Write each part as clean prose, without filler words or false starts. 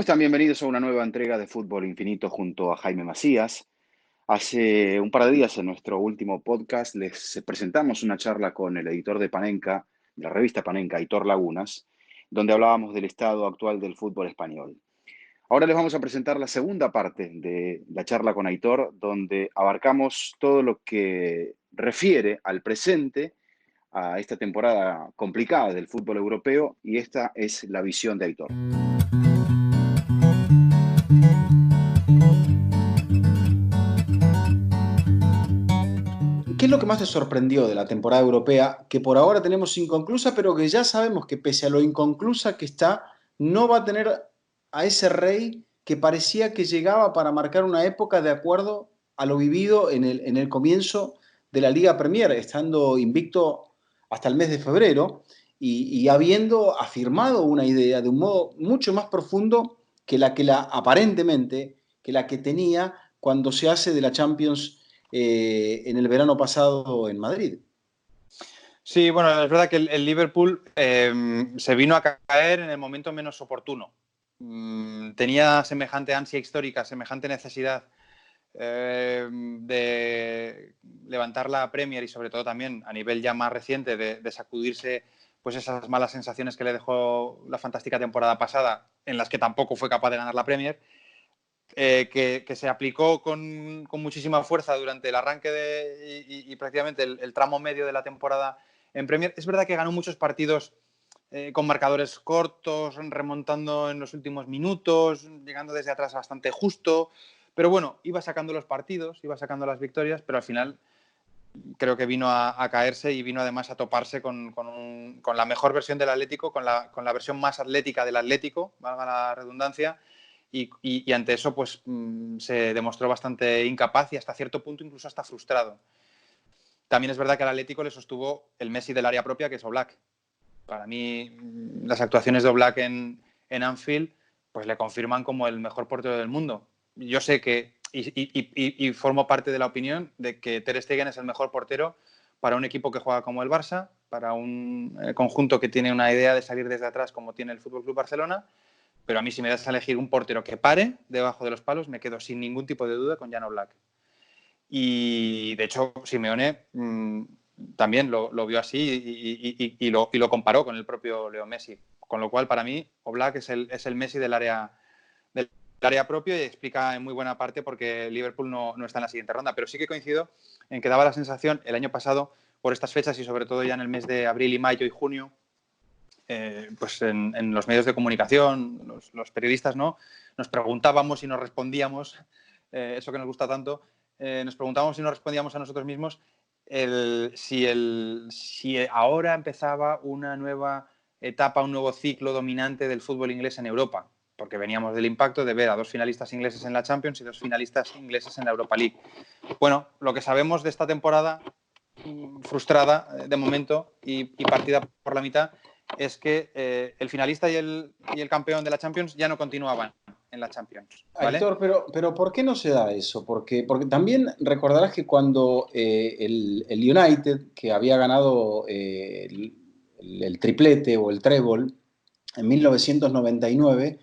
están? Bienvenidos a una nueva entrega de Fútbol Infinito junto a Jaime Macías. Hace un par de días en nuestro último podcast les presentamos una charla con el editor de Panenka, de la revista Panenka, Aitor Lagunas, donde hablábamos del estado actual del fútbol español. Ahora les vamos a presentar la segunda parte de la charla con Aitor, donde abarcamos todo lo que refiere al presente, a esta temporada complicada del fútbol europeo, y esta es la visión de Aitor. ¿Qué es lo que más te sorprendió de la temporada europea, que por ahora tenemos inconclusa, pero que ya sabemos que pese a lo inconclusa que está, no va a tener a ese rey que parecía que llegaba para marcar una época de acuerdo a lo vivido en el comienzo de la Liga Premier, estando invicto hasta el mes de febrero y habiendo afirmado una idea de un modo mucho más profundo que la aparentemente, que la que tenía cuando se hace de la Champions en el verano pasado en Madrid. Sí, bueno, es verdad que el Liverpool se vino a caer en el momento menos oportuno. Tenía semejante ansia histórica, semejante necesidad de levantar la Premier y sobre todo también a nivel ya más reciente de sacudirse pues esas malas sensaciones que le dejó la fantástica temporada pasada, en las que tampoco fue capaz de ganar la Premier. Que se aplicó con muchísima fuerza durante el arranque y prácticamente el tramo medio de la temporada en Premier. Es verdad que ganó muchos partidos con marcadores cortos, remontando en los últimos minutos, llegando desde atrás bastante justo, pero bueno, iba sacando los partidos, iba sacando las victorias, pero al final creo que vino a caerse y vino además a toparse con la mejor versión del Atlético, con la versión más atlética del Atlético, valga la redundancia. Y ante eso pues se demostró bastante incapaz y hasta cierto punto incluso hasta frustrado. También es verdad que al Atlético le sostuvo el Messi del área propia, que es Oblak. Para mí las actuaciones de Oblak en Anfield pues le confirman como el mejor portero del mundo. Yo sé que y formo parte de la opinión de que Ter Stegen es el mejor portero para un equipo que juega como el Barça, para un conjunto que tiene una idea de salir desde atrás como tiene el FC Barcelona. Pero a mí, si me das a elegir un portero que pare debajo de los palos, me quedo sin ningún tipo de duda con Jan Oblak. Y, de hecho, Simeone también lo vio así y lo comparó con el propio Leo Messi. Con lo cual, para mí, Oblak es el Messi del área propio y explica en muy buena parte por qué Liverpool no está en la siguiente ronda. Pero sí que coincido en que daba la sensación el año pasado, por estas fechas y sobre todo ya en el mes de abril y mayo y junio, pues en los medios de comunicación, los periodistas, ¿no? Nos preguntábamos y nos respondíamos, eso que nos gusta tanto, nos preguntábamos y nos respondíamos a nosotros mismos si ahora empezaba una nueva etapa, un nuevo ciclo dominante del fútbol inglés en Europa, porque veníamos del impacto de ver a dos finalistas ingleses en la Champions y dos finalistas ingleses en la Europa League. Bueno, lo que sabemos de esta temporada frustrada de momento y partida por la mitad es que el finalista y el campeón de la Champions ya no continuaban en la Champions, ¿vale? Aitor, pero ¿por qué no se da eso? Porque también recordarás que cuando el United, que había ganado el triplete o el trébol en 1999,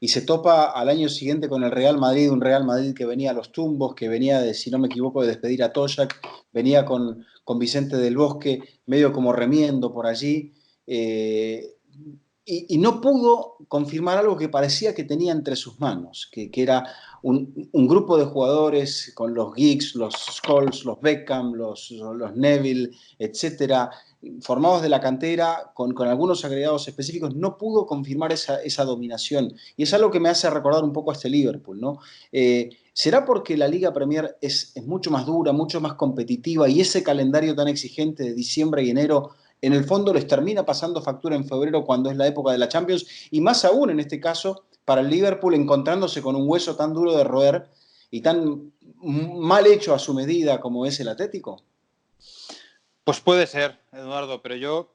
y se topa al año siguiente con el Real Madrid, un Real Madrid que venía a los tumbos, que venía, si no me equivoco, de despedir a Toshak, venía con Vicente del Bosque, medio como remiendo por allí, y no pudo confirmar algo que parecía que tenía entre sus manos, que era un grupo de jugadores con los Giggs, los Scholes, los Beckham, los Neville, etcétera, formados de la cantera, con algunos agregados específicos, no pudo confirmar esa dominación. Y es algo que me hace recordar un poco a este Liverpool, ¿no? ¿Será porque la Liga Premier es mucho más dura, mucho más competitiva y ese calendario tan exigente de diciembre y enero en el fondo les termina pasando factura en febrero cuando es la época de la Champions? Y más aún en este caso para el Liverpool encontrándose con un hueso tan duro de roer y tan mal hecho a su medida como es el Atlético. Pues puede ser, Eduardo, pero yo,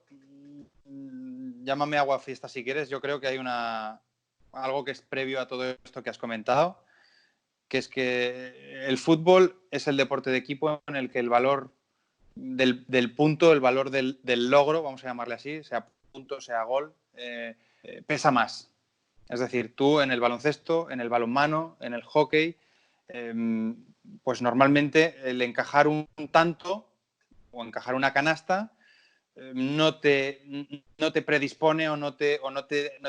llámame aguafiesta si quieres, yo creo que hay algo que es previo a todo esto que has comentado, que es que el fútbol es el deporte de equipo en el que el valor del punto, el valor del logro, vamos a llamarle así, sea punto, sea gol, pesa más. Es decir, tú en el baloncesto, en el balonmano, en el hockey, pues normalmente el encajar un tanto o encajar una canasta no te predispone o no te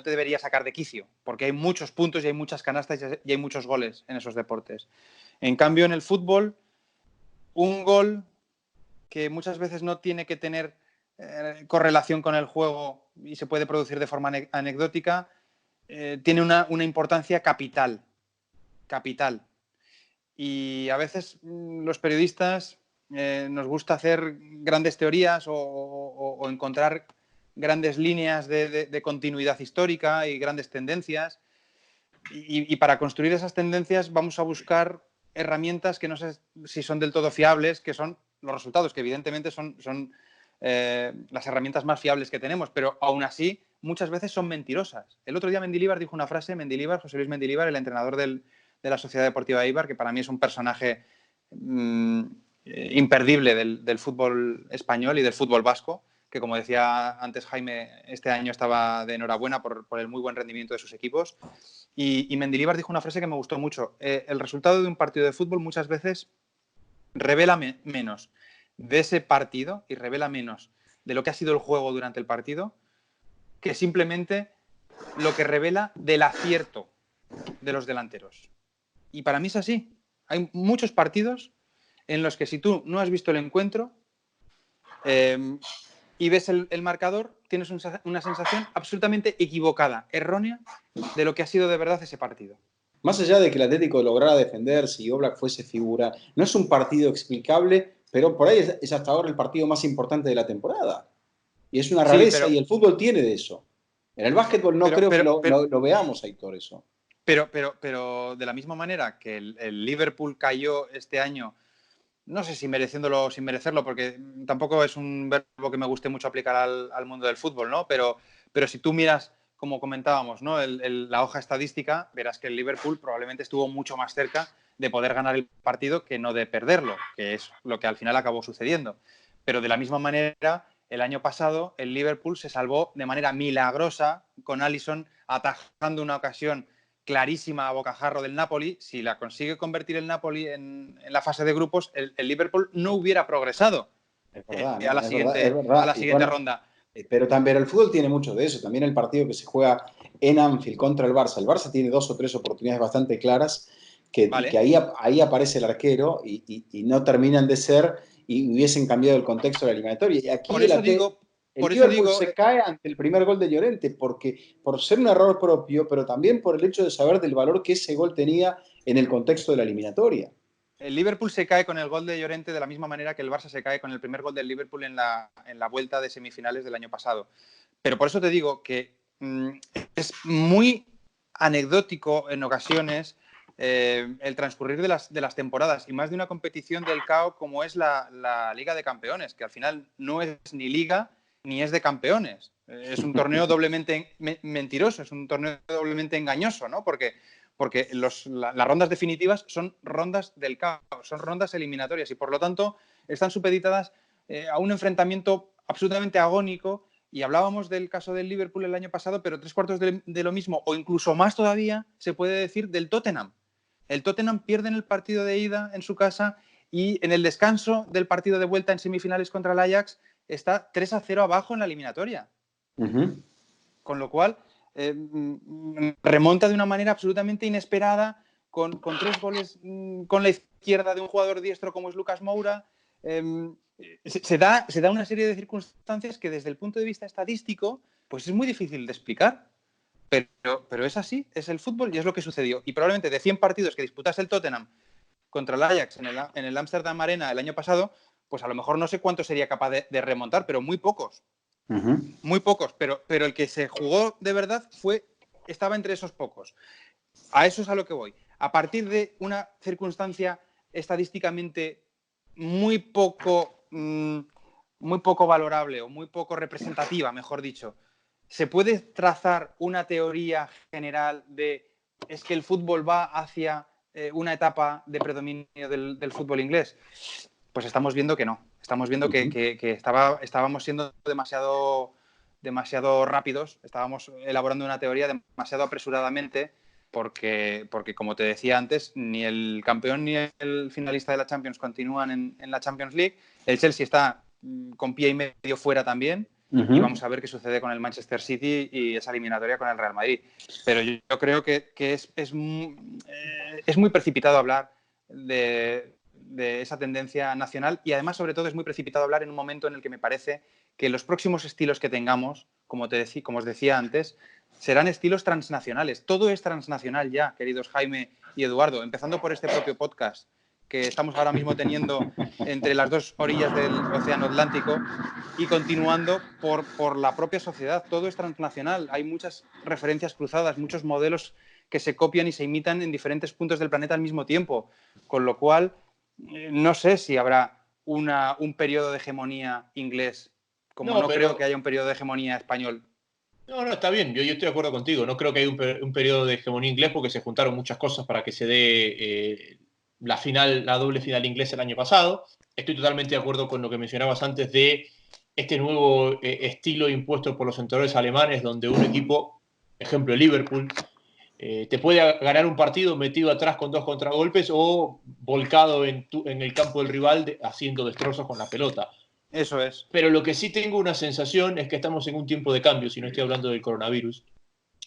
debería sacar de quicio, porque hay muchos puntos y hay muchas canastas y hay muchos goles en esos deportes. En cambio, en el fútbol, un gol que muchas veces no tiene que tener correlación con el juego y se puede producir de forma anecdótica, tiene una importancia capital. Y a veces los periodistas nos gusta hacer grandes teorías o encontrar grandes líneas de continuidad histórica y grandes tendencias. Y para construir esas tendencias vamos a buscar herramientas que no sé si son del todo fiables, que son los resultados, que evidentemente son las herramientas más fiables que tenemos, pero aún así muchas veces son mentirosas. El otro día Mendilibar dijo una frase, José Luis Mendilibar, el entrenador de la Sociedad Deportiva de Eibar, que para mí es un personaje imperdible del fútbol español y del fútbol vasco, que como decía antes Jaime, este año estaba de enhorabuena por el muy buen rendimiento de sus equipos. Y Mendilibar dijo una frase que me gustó mucho. El resultado de un partido de fútbol muchas veces revela menos de ese partido y revela menos de lo que ha sido el juego durante el partido que simplemente lo que revela del acierto de los delanteros. Y para mí es así. Hay muchos partidos en los que si tú no has visto el encuentro y ves el marcador, tienes una sensación absolutamente equivocada, errónea, de lo que ha sido de verdad ese partido. Más allá de que el Atlético lograra defenderse y Oblak fuese figura, no es un partido explicable, pero por ahí es hasta ahora el partido más importante de la temporada. Y es una rareza, y el fútbol tiene de eso. En el básquetbol no creo que lo veamos, Aitor, eso. Pero de la misma manera que el Liverpool cayó este año, no sé si mereciéndolo o sin merecerlo, porque tampoco es un verbo que me guste mucho aplicar al mundo del fútbol, ¿no? Pero si tú miras, como comentábamos, ¿no? La hoja estadística, verás que el Liverpool probablemente estuvo mucho más cerca de poder ganar el partido que no de perderlo, que es lo que al final acabó sucediendo. Pero de la misma manera, el año pasado el Liverpool se salvó de manera milagrosa con Alisson atajando una ocasión clarísima a bocajarro del Napoli. Si la consigue convertir el Napoli en la fase de grupos, el Liverpool no hubiera progresado a la siguiente ronda. Pero también el fútbol tiene mucho de eso. También el partido que se juega en Anfield contra el Barça. El Barça tiene 2 o 3 oportunidades bastante claras que ahí aparece el arquero y no terminan de ser y hubiesen cambiado el contexto de la eliminatoria. Y aquí el Liverpool se cae ante el primer gol de Llorente por ser un error propio, pero también por el hecho de saber del valor que ese gol tenía en el contexto de la eliminatoria. El Liverpool se cae con el gol de Llorente de la misma manera que el Barça se cae con el primer gol del Liverpool en la vuelta de semifinales del año pasado. Pero por eso te digo que es muy anecdótico en ocasiones el transcurrir de las temporadas y más de una competición del CAO como es la Liga de Campeones, que al final no es ni liga ni es de campeones. Es un torneo doblemente mentiroso, es un torneo doblemente engañoso, ¿no? Porque las rondas definitivas son rondas del caos, son rondas eliminatorias y por lo tanto están supeditadas a un enfrentamiento absolutamente agónico. Y hablábamos del caso del Liverpool el año pasado, pero 3/4 de lo mismo o incluso más todavía se puede decir del Tottenham. El Tottenham pierde en el partido de ida en su casa y en el descanso del partido de vuelta en semifinales contra el Ajax está 3-0 abajo en la eliminatoria. Con lo cual remonta de una manera absolutamente inesperada con 3 goles con la izquierda de un jugador diestro como es Lucas Moura. Se da una serie de circunstancias que desde el punto de vista estadístico pues es muy difícil de explicar, pero es así, es el fútbol y es lo que sucedió. Y probablemente de 100 partidos que disputase el Tottenham contra el Ajax en el Amsterdam Arena el año pasado, pues a lo mejor no sé cuánto sería capaz de remontar, pero muy pocos. Muy pocos, pero el que se jugó de verdad estaba entre esos pocos. A eso es a lo que voy. A partir de una circunstancia estadísticamente muy poco valorable o muy poco representativa, mejor dicho, ¿se puede trazar una teoría general de es que el fútbol va hacia una etapa de predominio del fútbol inglés? Pues estamos viendo que no. Estamos viendo que estábamos siendo demasiado demasiado rápidos, estábamos elaborando una teoría demasiado apresuradamente, porque como te decía antes, ni el campeón ni el finalista de la Champions continúan en la Champions League. El Chelsea está con pie y medio fuera también, y vamos a ver qué sucede con el Manchester City y esa eliminatoria con el Real Madrid. Pero yo creo que es muy precipitado hablar de esa tendencia nacional, y además, sobre todo, es muy precipitado hablar en un momento en el que me parece que los próximos estilos que tengamos, como os decía antes, serán estilos transnacionales. Todo es transnacional ya, queridos Jaime y Eduardo, empezando por este propio podcast que estamos ahora mismo teniendo entre las dos orillas del Océano Atlántico, y continuando por la propia sociedad. Todo es transnacional. Hay muchas referencias cruzadas, muchos modelos que se copian y se imitan en diferentes puntos del planeta al mismo tiempo. Con lo cual, no sé si habrá un periodo de hegemonía inglés, como no creo que haya un periodo de hegemonía español. No, está bien, yo estoy de acuerdo contigo. No creo que haya un periodo de hegemonía inglés, porque se juntaron muchas cosas para que se dé la doble final inglesa el año pasado. Estoy totalmente de acuerdo con lo que mencionabas antes de este nuevo estilo impuesto por los entrenadores alemanes, donde un equipo, ejemplo Liverpool, te puede ganar un partido metido atrás con 2 contragolpes o volcado en el campo del rival haciendo destrozos con la pelota. Eso es. Pero lo que sí tengo una sensación es que estamos en un tiempo de cambio, si no estoy hablando del coronavirus.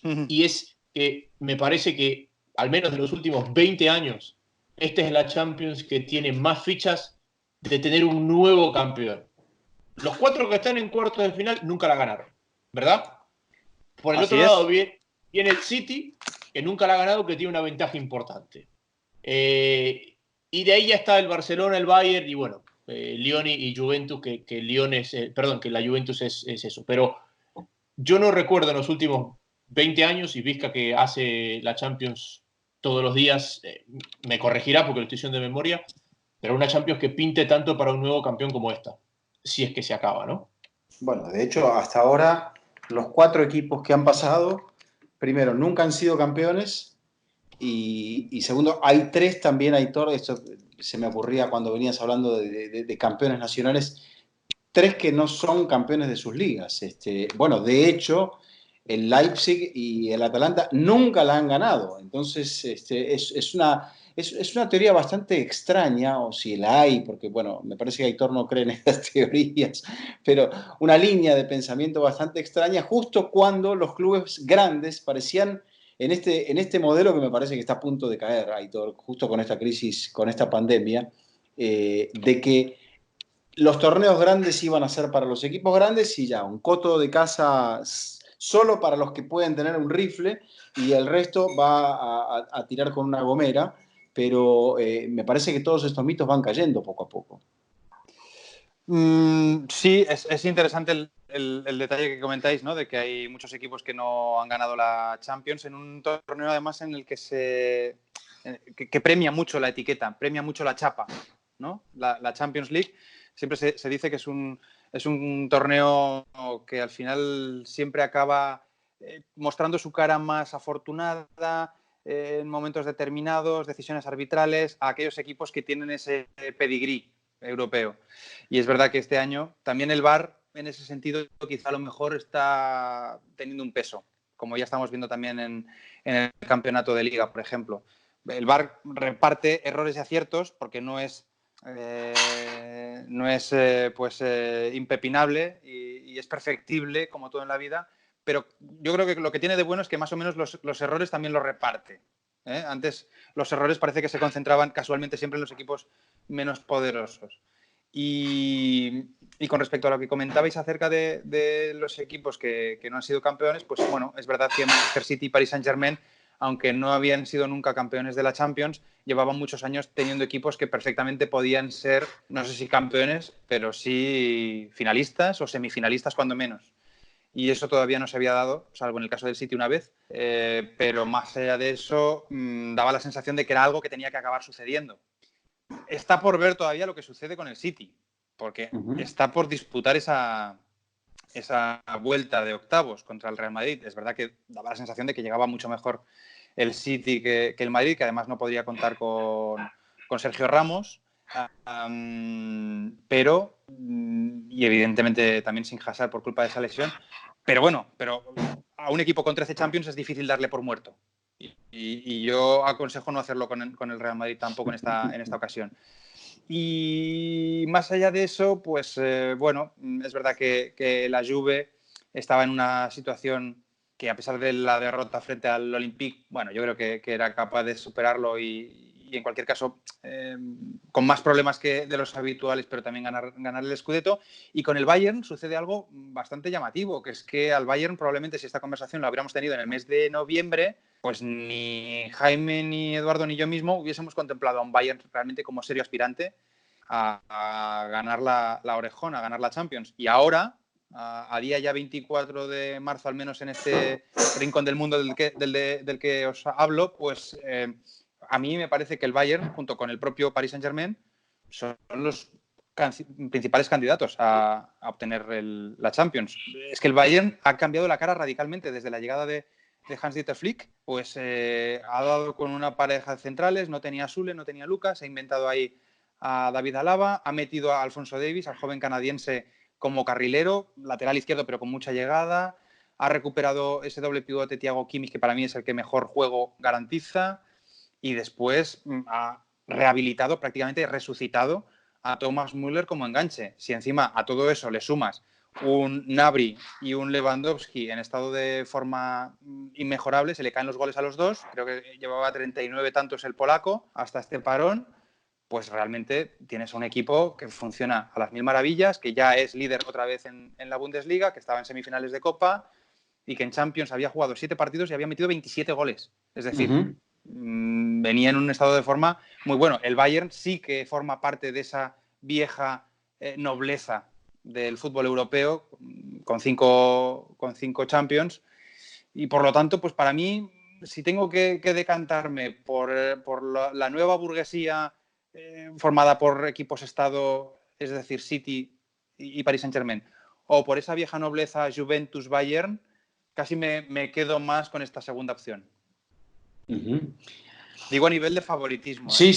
Y es que me parece que, al menos de los últimos 20 años, esta es la Champions que tiene más fichas de tener un nuevo campeón. Los 4 que están en cuartos de final nunca la ganaron, ¿verdad? Por el otro lado viene el City, que nunca la ha ganado, que tiene una ventaja importante. Y de ahí ya está el Barcelona, el Bayern y bueno, Lyon y Juventus, que la Juventus es eso. Pero yo no recuerdo en los últimos 20 años, y Vizca, que hace la Champions todos los días, me corregirá porque lo estoy diciendo de memoria, pero una Champions que pinte tanto para un nuevo campeón como esta, si es que se acaba, ¿no? Bueno, de hecho, hasta ahora, los 4 equipos que han pasado, primero, nunca han sido campeones, y segundo, hay 3 también, Aitor, esto se me ocurría cuando venías hablando de campeones nacionales, 3 que no son campeones de sus ligas. Bueno, de hecho, el Leipzig y el Atalanta nunca la han ganado. Entonces, es una teoría bastante extraña, o si la hay, porque, bueno, me parece que Aitor no cree en estas teorías, pero una línea de pensamiento bastante extraña, justo cuando los clubes grandes parecían, en este modelo que me parece que está a punto de caer, Aitor, justo con esta crisis, con esta pandemia, de que los torneos grandes iban a ser para los equipos grandes y ya, un coto de casa solo para los que pueden tener un rifle, y el resto va a tirar con una gomera, pero me parece que todos estos mitos van cayendo poco a poco. Sí, es interesante el detalle que comentáis, ¿no? De que hay muchos equipos que no han ganado la Champions en un torneo, además, en el que que premia mucho la etiqueta, premia mucho la chapa, ¿no? La Champions League siempre se dice que es un torneo que al final siempre acaba mostrando su cara más afortunada en momentos determinados, decisiones arbitrales, a aquellos equipos que tienen ese pedigrí europeo. Y es verdad que este año también el VAR, en ese sentido, quizá a lo mejor está teniendo un peso, como ya estamos viendo también en el campeonato de Liga, por ejemplo. El VAR reparte errores y aciertos porque no es impepinable y es perfectible, como todo en la vida, pero yo creo que lo que tiene de bueno es que más o menos los errores también los reparte. Antes los errores parece que se concentraban casualmente siempre en los equipos menos poderosos. Y con respecto a lo que comentabais acerca de los equipos que no han sido campeones, pues bueno, es verdad que Manchester City y Paris Saint-Germain, aunque no habían sido nunca campeones de la Champions, llevaban muchos años teniendo equipos que perfectamente podían ser, no sé si campeones, pero sí finalistas o semifinalistas cuando menos. Y eso todavía no se había dado, salvo en el caso del City una vez, pero más allá de eso, daba la sensación de que era algo que tenía que acabar sucediendo. Está por ver todavía lo que sucede con el City, porque está por disputar esa vuelta de octavos contra el Real Madrid. Es verdad que daba la sensación de que llegaba mucho mejor el City que el Madrid, que además no podría contar con Sergio Ramos, pero, y evidentemente también sin Hazard por culpa de esa lesión, Pero bueno, a un equipo con 13 Champions es difícil darle por muerto. Y yo aconsejo no hacerlo con el Real Madrid tampoco en esta ocasión. Y más allá de eso, pues bueno, es verdad que la Juve estaba en una situación que, a pesar de la derrota frente al Olympique, bueno, yo creo que era capaz de superarlo y en cualquier caso con más problemas que de los habituales, pero también ganar el Scudetto. Y con el Bayern sucede algo bastante llamativo, que es que al Bayern probablemente, si esta conversación la hubiéramos tenido en el mes de noviembre, pues ni Jaime, ni Eduardo, ni yo mismo hubiésemos contemplado a un Bayern realmente como serio aspirante a ganar la orejona, a ganar la Champions. Y ahora, a día ya 24 de marzo, al menos en este rincón del mundo del que os hablo, pues a mí me parece que el Bayern, junto con el propio Paris Saint-Germain, son los principales candidatos a obtener la Champions. Es que el Bayern ha cambiado la cara radicalmente desde la llegada de Hans-Dieter Flick, pues ha dado con una pareja de centrales, no tenía Sule, no tenía Lucas, ha inventado ahí a David Alaba, ha metido a Alphonso Davies, al joven canadiense, como carrilero, lateral izquierdo pero con mucha llegada, ha recuperado ese doble pivote Thiago Kimmich, que para mí es el que mejor juego garantiza, y después ha rehabilitado, prácticamente resucitado a Thomas Müller como enganche. Si encima a todo eso le sumas un Gnabry y un Lewandowski en estado de forma inmejorable, se le caen los goles a los dos, creo que llevaba 39 tantos el polaco hasta este parón, pues realmente tienes un equipo que funciona a las mil maravillas, que ya es líder otra vez en la Bundesliga, que estaba en semifinales de Copa y que en Champions había jugado 7 partidos y había metido 27 goles. Es decir, venía en un estado de forma muy bueno. El Bayern sí que forma parte de esa vieja nobleza del fútbol europeo, con cinco Champions, y por lo tanto, pues para mí, si tengo que decantarme por la nueva burguesía formada por equipos-estado, es decir, City y Paris Saint-Germain, o por esa vieja nobleza Juventus-Bayern, casi me quedo más con esta segunda opción. Digo a nivel de favoritismo. Sí,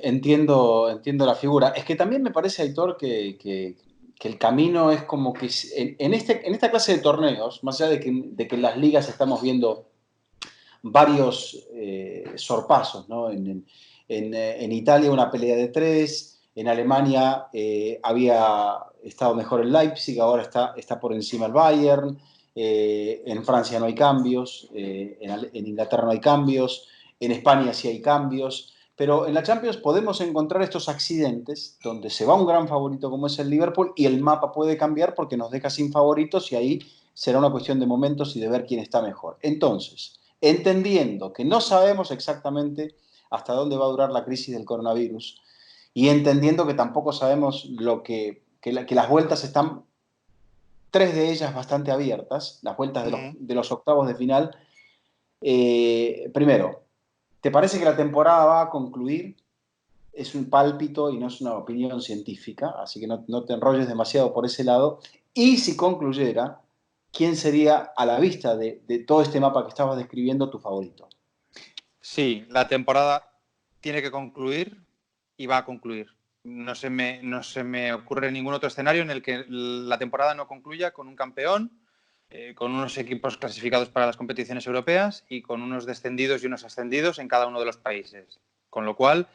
entiendo la figura. Es que también me parece, Aitor, que el camino es como que en esta clase de torneos, más allá de que en las ligas estamos viendo varios sorpasos, ¿no? En Italia una pelea de 3, en Alemania había estado mejor el Leipzig, ahora está por encima el Bayern, en Francia no hay cambios, en Inglaterra no hay cambios, en España sí hay cambios, pero en la Champions podemos encontrar estos accidentes donde se va un gran favorito como es el Liverpool y el mapa puede cambiar porque nos deja sin favoritos y ahí será una cuestión de momentos y de ver quién está mejor. Entonces, entendiendo que no sabemos exactamente hasta dónde va a durar la crisis del coronavirus y entendiendo que tampoco sabemos que las vueltas están, 3 de ellas bastante abiertas, las vueltas de los octavos de final. Primero, ¿te parece que la temporada va a concluir? Es un pálpito y no es una opinión científica, así que no te enrolles demasiado por ese lado. Y si concluyera, ¿quién sería, a la vista de todo este mapa que estabas describiendo, tu favorito? Sí, la temporada tiene que concluir y va a concluir. No se me ocurre ningún otro escenario en el que la temporada no concluya con un campeón, con unos equipos clasificados para las competiciones europeas y con unos descendidos y unos ascendidos en cada uno de los países. Con lo cual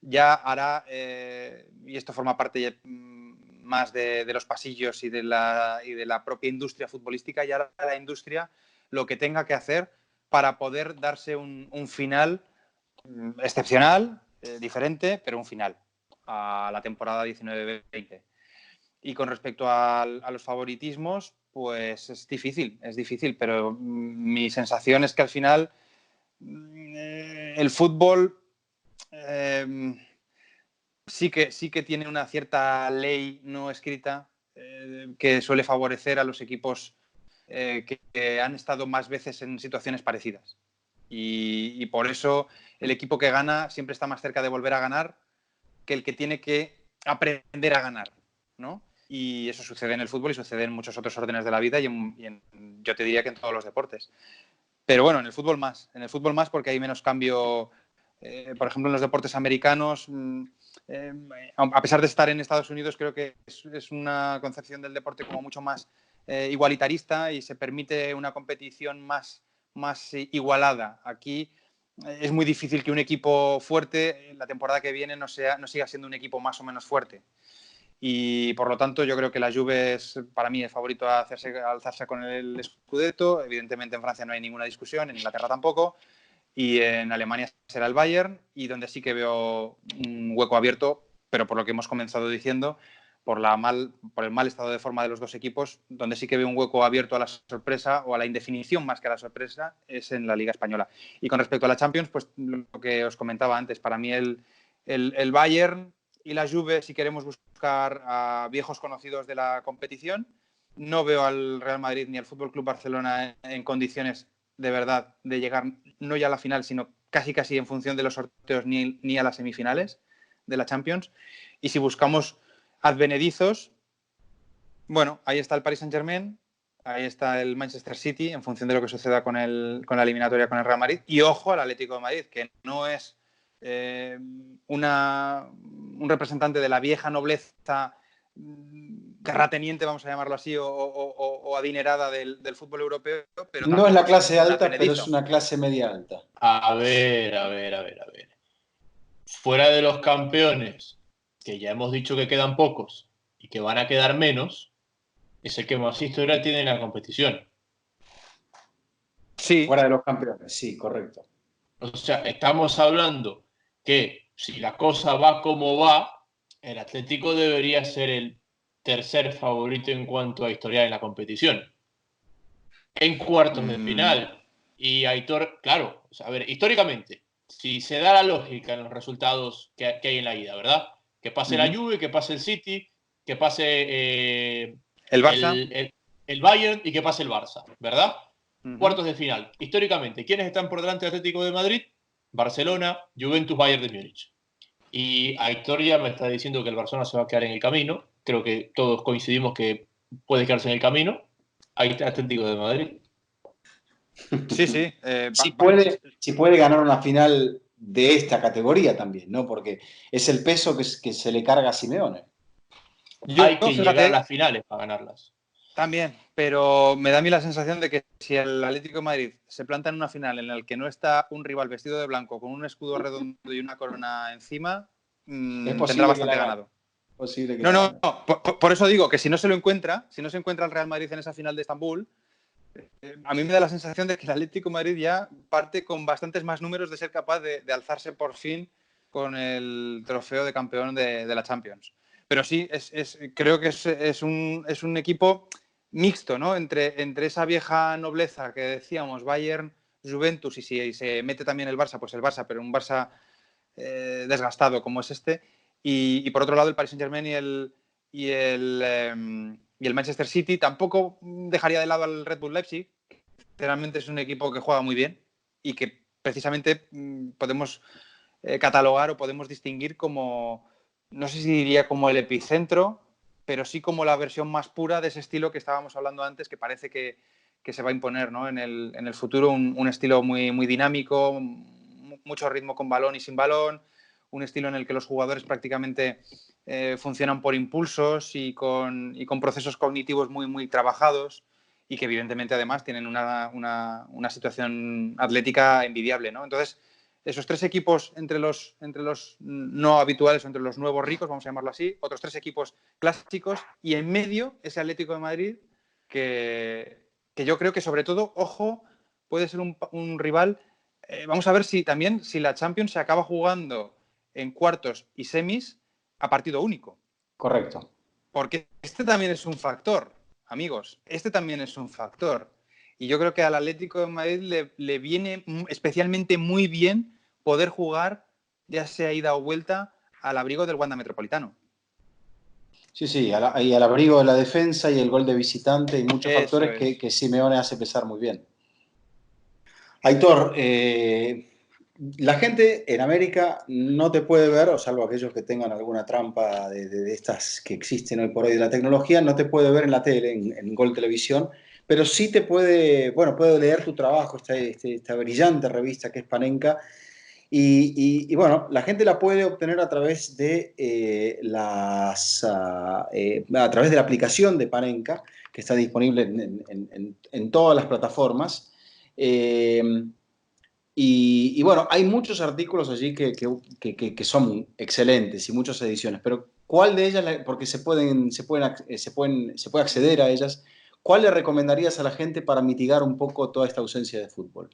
ya hará, y esto forma parte más de los pasillos y de la propia industria futbolística, ya hará la industria lo que tenga que hacer para poder darse un final excepcional, diferente, pero un final a la temporada 19-20. Y con respecto a los favoritismos, pues es difícil, pero mi sensación es que al final el fútbol sí que tiene una cierta ley no escrita que suele favorecer a los equipos que han estado más veces en situaciones parecidas. Y por eso el equipo que gana siempre está más cerca de volver a ganar que el que tiene que aprender a ganar, ¿no? Y eso sucede en el fútbol y sucede en muchos otros órdenes de la vida yo te diría que en todos los deportes. Pero bueno, en el fútbol más porque hay menos cambio. Por ejemplo, en los deportes americanos, a pesar de estar en Estados Unidos, creo que es una concepción del deporte como mucho más igualitarista y se permite una competición más igualada. Aquí es muy difícil que un equipo fuerte la temporada que viene no siga siendo un equipo más o menos fuerte. Y por lo tanto yo creo que la Juve es para mí el favorito a alzarse con el Scudetto. Evidentemente en Francia no hay ninguna discusión, en Inglaterra tampoco, y en Alemania será el Bayern, y donde sí que veo un hueco abierto, pero por lo que hemos comenzado diciendo, por el mal estado de forma de los dos equipos, donde sí que veo un hueco abierto a la sorpresa o a la indefinición más que a la sorpresa es en la Liga Española. Y con respecto a la Champions, pues lo que os comentaba antes, para mí el Bayern y la Juve, si queremos buscar a viejos conocidos de la competición, no veo al Real Madrid ni al FC Barcelona en condiciones de verdad de llegar no ya a la final, sino casi en función de los sorteos ni a las semifinales de la Champions. Y si buscamos advenedizos, bueno, ahí está el Paris Saint-Germain, ahí está el Manchester City, en función de lo que suceda con la eliminatoria con el Real Madrid, y ojo al Atlético de Madrid, que no es un representante de la vieja nobleza terrateniente, vamos a llamarlo así, o adinerada del fútbol europeo. Pero no es la clase alta, pero es una clase media alta. A ver. Fuera de los campeones, que ya hemos dicho que quedan pocos y que van a quedar menos, es el que más historia tiene en la competición. Sí. Fuera de los campeones, sí, correcto. O sea, estamos hablando que si la cosa va como va, el Atlético debería ser el tercer favorito en cuanto a historia en la competición. En cuartos de final. Y Aitor, claro, o sea, a ver, históricamente, si se da la lógica en los resultados que hay en la ida, ¿verdad? Que pase la Juve, que pase el City, que pase el Barça, el Bayern y que pase el Barça, ¿verdad? Cuartos de final. Históricamente, ¿quiénes están por delante del Atlético de Madrid? Barcelona, Juventus, Bayern de Múnich. Y Aitor ya me está diciendo que el Barcelona se va a quedar en el camino. Creo que todos coincidimos que puede quedarse en el camino. Ahí está Atlético de Madrid. Sí. Si puede ganar una final de esta categoría también, ¿no? Porque es el peso que se le carga a Simeone. Hay que llegar a las finales para ganarlas. También, pero me da a mí la sensación de que si el Atlético de Madrid se planta en una final en la que no está un rival vestido de blanco con un escudo redondo y una corona encima, tendrá bastante ganado. No. Por eso digo que si no se encuentra el Real Madrid en esa final de Estambul, a mí me da la sensación de que el Atlético de Madrid ya parte con bastantes más números de ser capaz de alzarse por fin con el trofeo de campeón de la Champions. Pero sí, creo que es un equipo mixto, ¿no? Entre esa vieja nobleza que decíamos, Bayern, Juventus, y si se mete también el Barça, pues el Barça, pero un Barça desgastado como es este. Y por otro lado, el Paris Saint-Germain y el Manchester City. Tampoco dejaría de lado al Red Bull Leipzig. Realmente es un equipo que juega muy bien y que precisamente podemos catalogar o podemos distinguir como, no sé si diría como el epicentro, pero sí como la versión más pura de ese estilo que estábamos hablando antes, que parece que se va a imponer, ¿no? en el futuro, un estilo muy, muy dinámico, mucho ritmo con balón y sin balón, un estilo en el que los jugadores prácticamente funcionan por impulsos y con procesos cognitivos muy, muy trabajados, y que evidentemente además tienen una situación atlética envidiable, ¿no? Entonces, esos tres equipos entre los no habituales o entre los nuevos ricos, vamos a llamarlo así, otros tres equipos clásicos, y en medio ese Atlético de Madrid que yo creo que sobre todo, ojo, puede ser un rival. Vamos a ver si la Champions se acaba jugando en cuartos y semis a partido único. Correcto. Porque este también es un factor, amigos, este también es un factor. Y yo creo que al Atlético de Madrid le viene especialmente muy bien poder jugar, ya sea ida o vuelta, al abrigo del Wanda Metropolitano. Sí, y al abrigo de la defensa y el gol de visitante y muchos factores que Simeone hace pesar muy bien. Aitor, la gente en América no te puede ver, o salvo aquellos que tengan alguna trampa de estas que existen hoy por hoy de la tecnología, no te puede ver en la tele, en Gol Televisión, pero sí puede leer tu trabajo, esta brillante revista que es Panenka, Y bueno, la gente la puede obtener a través de a través de la aplicación de Panenka, que está disponible en todas las plataformas. Eh, y bueno, hay muchos artículos allí que son excelentes y muchas ediciones, pero ¿cuál de ellas, porque se puede acceder a ellas, cuál le recomendarías a la gente para mitigar un poco toda esta ausencia de fútbol?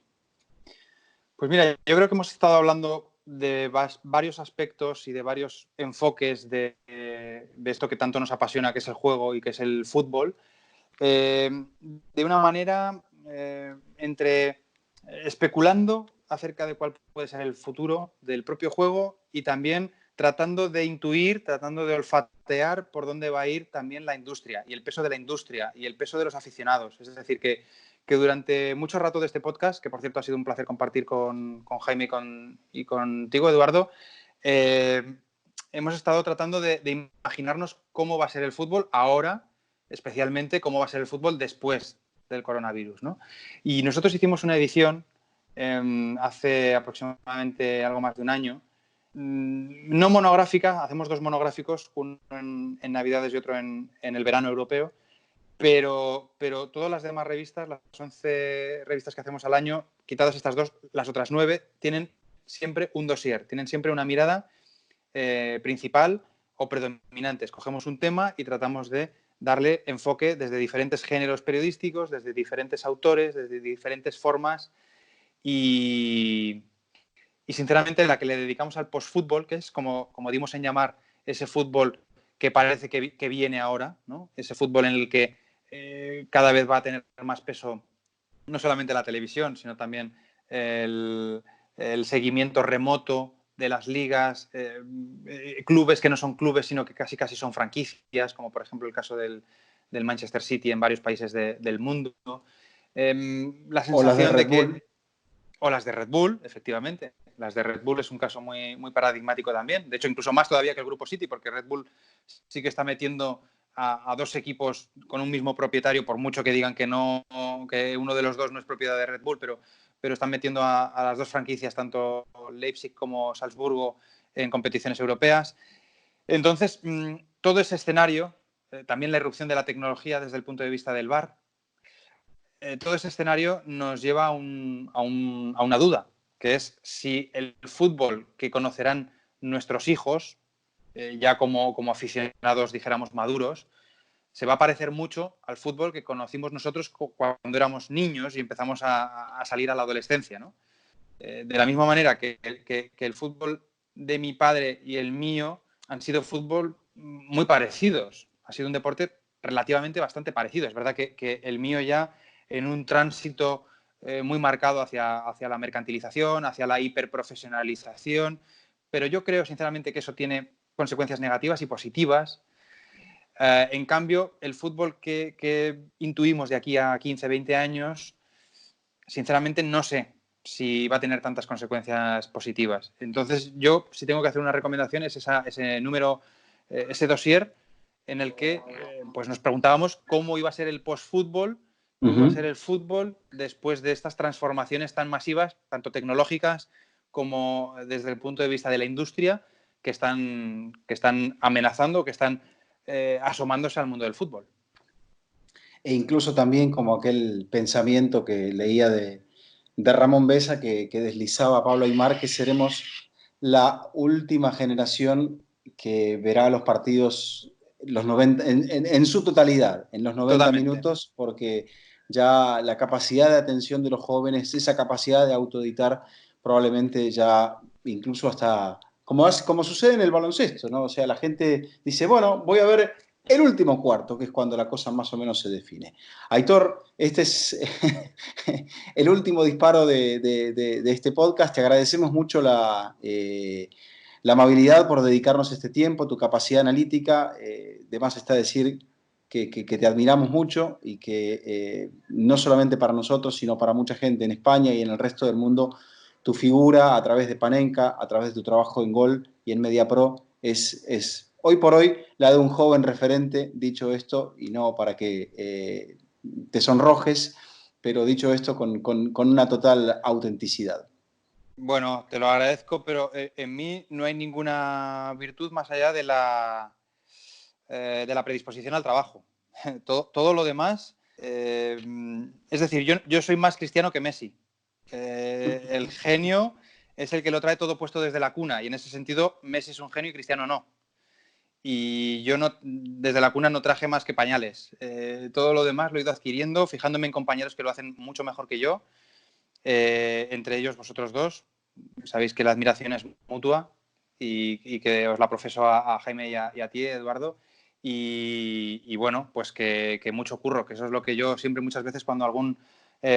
Pues mira, yo creo que hemos estado hablando de varios aspectos y de varios enfoques de esto que tanto nos apasiona, que es el juego y que es el fútbol, de una manera entre especulando acerca de cuál puede ser el futuro del propio juego y también tratando de intuir, tratando de olfatear por dónde va a ir también la industria y el peso de la industria y el peso de los aficionados. Es decir, que durante mucho rato de este podcast, que por cierto ha sido un placer compartir con Jaime y contigo, Eduardo, hemos estado tratando de imaginarnos cómo va a ser el fútbol ahora, especialmente cómo va a ser el fútbol después del coronavirus, ¿no? Y nosotros hicimos una edición hace aproximadamente algo más de un año, no monográfica, hacemos 2 monográficos, uno en Navidades y otro en el verano europeo, pero todas las demás revistas, las 11 revistas que hacemos al año, quitadas estas 2, las otras 9, tienen siempre un dossier, tienen siempre una mirada principal o predominante. Escogemos un tema y tratamos de darle enfoque desde diferentes géneros periodísticos, desde diferentes autores, desde diferentes formas y sinceramente la que le dedicamos al post-fútbol, que es como dimos en llamar ese fútbol que parece que viene ahora, ¿no? Ese fútbol en el que cada vez va a tener más peso no solamente la televisión, sino también el seguimiento remoto de las ligas, clubes que no son clubes, sino que casi son franquicias, como por ejemplo el caso del Manchester City en varios países del mundo. La O las de sensación Red de Bull. que... O las de Red Bull, efectivamente. Las de Red Bull es un caso muy, muy paradigmático también. De hecho, incluso más todavía que el Grupo City, porque Red Bull sí que está metiendo a 2 equipos con un mismo propietario, por mucho que digan que no, que uno de los 2 no es propiedad de Red Bull, pero están metiendo a las 2 franquicias, tanto Leipzig como Salzburgo, en competiciones europeas. Entonces, todo ese escenario, también la irrupción de la tecnología desde el punto de vista del VAR, todo ese escenario nos lleva a una duda, que es si el fútbol que conocerán nuestros hijos, ya como aficionados, dijéramos, maduros, se va a parecer mucho al fútbol que conocimos nosotros cuando éramos niños y empezamos a salir a la adolescencia, ¿no? De la misma manera que el fútbol de mi padre y el mío han sido fútbol muy parecidos. Ha sido un deporte relativamente bastante parecido. Es verdad que el mío ya en un tránsito muy marcado hacia la mercantilización, hacia la hiperprofesionalización, pero yo creo sinceramente que eso tiene consecuencias negativas y positivas. En cambio, el fútbol que intuimos de aquí a 15, 20 años, sinceramente no sé si va a tener tantas consecuencias positivas. Entonces, yo, si tengo que hacer una recomendación, es ese número, ese dossier en el que pues nos preguntábamos cómo iba a ser el post-fútbol, cómo iba a ser el fútbol después de estas transformaciones tan masivas, tanto tecnológicas como desde el punto de vista de la industria, que están amenazando, que están asomándose al mundo del fútbol. E incluso también como aquel pensamiento que leía de Ramón Besa que deslizaba a Pablo Aimar, que seremos la última generación que verá los partidos los 90, en su totalidad, en los 90 Totalmente. minutos, porque ya la capacidad de atención de los jóvenes, esa capacidad de autoeditar, probablemente ya incluso hasta, como sucede en el baloncesto, ¿no? O sea, la gente dice, bueno, voy a ver el último cuarto, que es cuando la cosa más o menos se define. Aitor, este es el último disparo de este podcast. Te agradecemos mucho la amabilidad por dedicarnos este tiempo, tu capacidad analítica. De más está decir que te admiramos mucho y que no solamente para nosotros, sino para mucha gente en España y en el resto del mundo, tu figura a través de Panenka, a través de tu trabajo en Gol y en MediaPro es hoy por hoy la de un joven referente. Dicho esto, y no para que te sonrojes, pero dicho esto con una total autenticidad. Bueno, te lo agradezco, pero en mí no hay ninguna virtud más allá de la predisposición al trabajo. Todo lo demás, es decir, yo soy más cristiano que Messi. El genio es el que lo trae todo puesto desde la cuna, y en ese sentido Messi es un genio y Cristiano no. Y yo no, desde la cuna no traje más que pañales. Todo lo demás lo he ido adquiriendo, fijándome en compañeros que lo hacen mucho mejor que yo, entre ellos vosotros dos. Sabéis que la admiración es mutua y que os la profeso a Jaime y a ti, Eduardo. Y bueno, pues que mucho curro, que eso es lo que yo siempre muchas veces cuando algún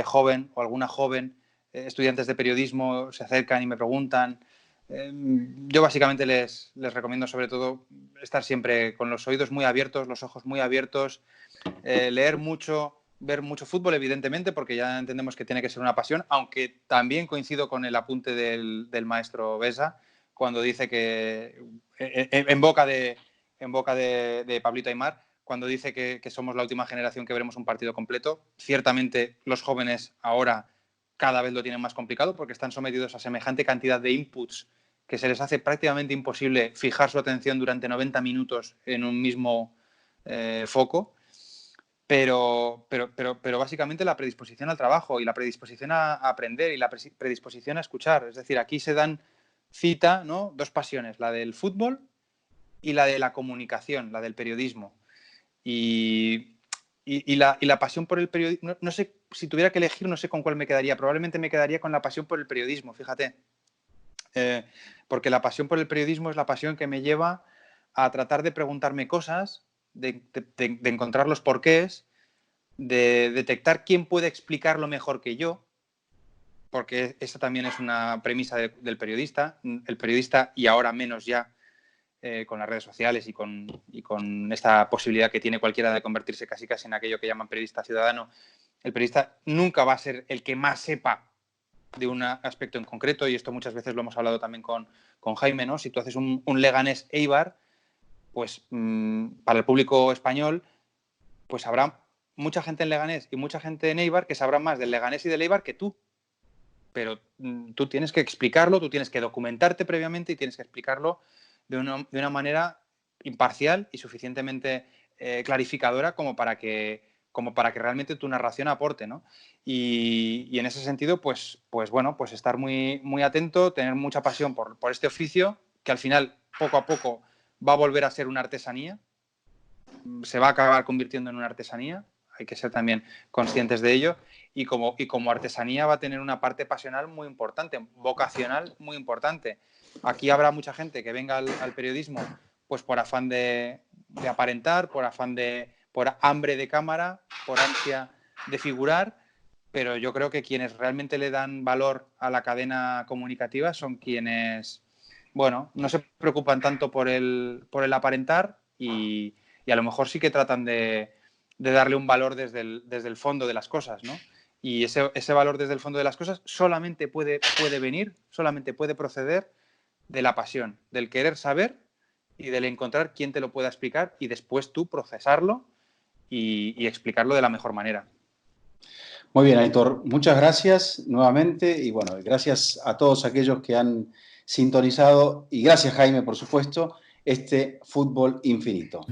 joven o alguna joven, estudiantes de periodismo, se acercan y me preguntan, yo básicamente les recomiendo sobre todo estar siempre con los oídos muy abiertos, los ojos muy abiertos, leer mucho, ver mucho fútbol, evidentemente, porque ya entendemos que tiene que ser una pasión, aunque también coincido con el apunte del maestro Besa, cuando dice que, en boca de Pablito Aimar, cuando dice que somos la última generación que veremos un partido completo. Ciertamente los jóvenes ahora cada vez lo tienen más complicado porque están sometidos a semejante cantidad de inputs que se les hace prácticamente imposible fijar su atención durante 90 minutos en un mismo foco. Pero básicamente la predisposición al trabajo y la predisposición a aprender y la predisposición a escuchar. Es decir, aquí se dan cita, ¿no?, dos pasiones, la del fútbol y la de la comunicación, la del periodismo. Y la pasión por el periodismo, no sé, si tuviera que elegir, no sé con cuál me quedaría. Probablemente me quedaría con la pasión por el periodismo, fíjate. Porque la pasión por el periodismo es la pasión que me lleva a tratar de preguntarme cosas, de encontrar los porqués, de detectar quién puede explicarlo mejor que yo, porque esa también es una premisa del periodista. El periodista, y ahora menos ya con las redes sociales y con esta posibilidad que tiene cualquiera de convertirse casi en aquello que llaman periodista ciudadano, el periodista nunca va a ser el que más sepa de un aspecto en concreto, y esto muchas veces lo hemos hablado también con Jaime, ¿no? Si tú haces un Leganés Eibar, pues para el público español, pues habrá mucha gente en Leganés y mucha gente en Eibar que sabrá más del Leganés y del Eibar que tú. Pero tú tienes que explicarlo, tú tienes que documentarte previamente y tienes que explicarlo de una manera imparcial y suficientemente clarificadora como para que realmente tu narración aporte, ¿no? Y en ese sentido, pues bueno, pues estar muy, muy atento, tener mucha pasión por este oficio, que al final, poco a poco, va a volver a ser una artesanía, se va a acabar convirtiendo en una artesanía, hay que ser también conscientes de ello, y como artesanía va a tener una parte pasional muy importante, vocacional muy importante. Aquí habrá mucha gente que venga al periodismo pues por afán de aparentar, por hambre de cámara, por ansia de figurar, pero yo creo que quienes realmente le dan valor a la cadena comunicativa son quienes, bueno, no se preocupan tanto por el aparentar y a lo mejor sí que tratan de darle un valor desde el fondo de las cosas, ¿no? Y ese valor desde el fondo de las cosas solamente puede venir, solamente puede proceder de la pasión, del querer saber y del encontrar quién te lo pueda explicar y después tú procesarlo y explicarlo de la mejor manera. Muy bien, Aitor, muchas gracias nuevamente y bueno, gracias a todos aquellos que han sintonizado y gracias, Jaime, por supuesto, este Fútbol Infinito.